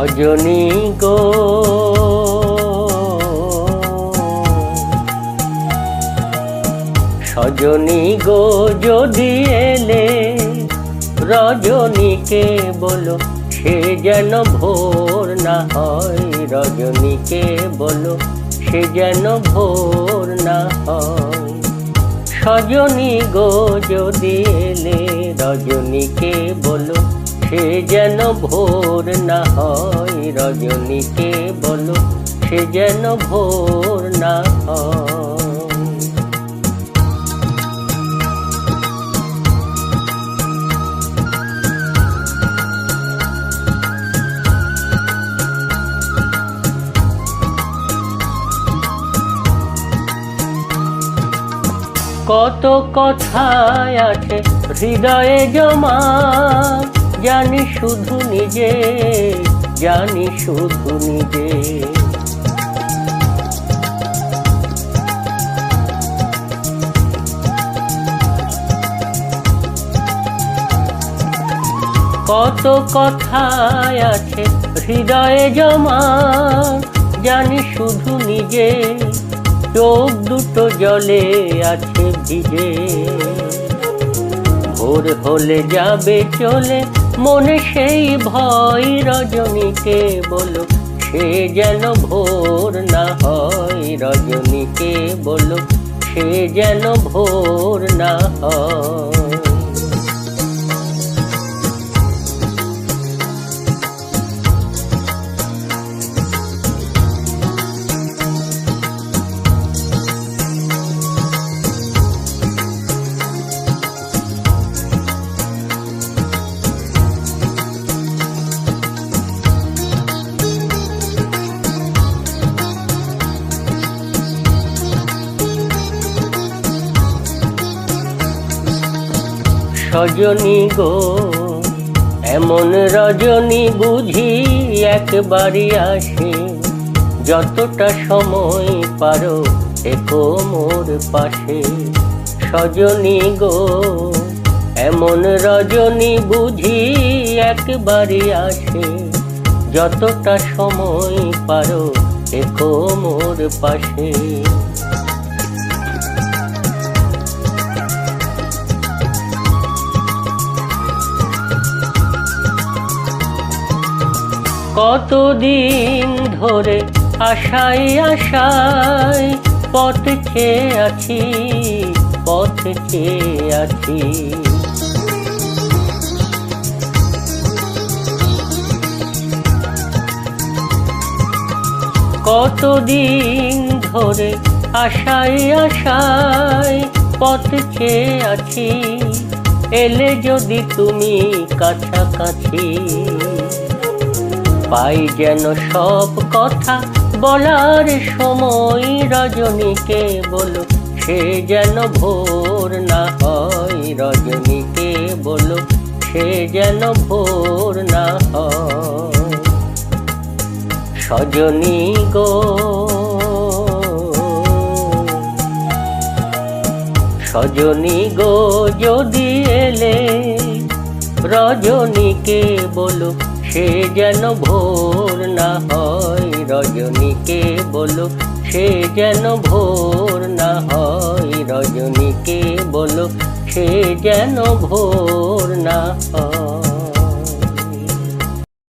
সজনী গো সজনী গো যদি এলে রজনীকে বলো সে যেন ভোর না হয়। রজনীকে বলো সে যেন ভোর না হয়। সজনী গো যদি এলে রজনীকে বলো সে যেন ভোর না হয়। রজনীকে বলো সে যেন ভোর না হয়। কত কথাই আছে হৃদয়ে জমা, জানি শুধু নিজে, জানি শুধু নিজে। কত কথাই আছে হৃদয়ে জমা, জানি শুধু নিজে। চোখ দুটো জলে আছে ভিজে, ভোর হলে যাবে চলে মনে সেই ভয়। রজনীকে বলো সে যেন ভোর না হয়। রজনীকে বলো সে যেন ভোর না হয়। সজনী গো এমন রজনী বুঝি একবারই আসে। যতটা সময় পারো থেকো মোর পাশে। সজনী গো এমন রজনী বুঝি একবারই আসে। যতটা সময় পারো থেকো মোর পাশে। কতদিন ধরে আশায় আশায় পথ চেয়ে আছি, পথ চেয়ে আছি। কতদিন ধরে আশায় আশায় পথ চেয়ে আছি। এলে যদি তুমি কাছাকাছি, পাই যেন সব কথা বলার সময়। রজনীকে বলো সে যেন ভোর না হয়। রজনীকে বলো সে যেন ভোর না হয়। সজনী গো সজনী গো যদি এলে রজনীকে বলো সে যেন ভোর না হয়। রজনীকে বলো সে যেন ভোর না হয়। রজনীকে বলো সে যেন ভোর না হয়।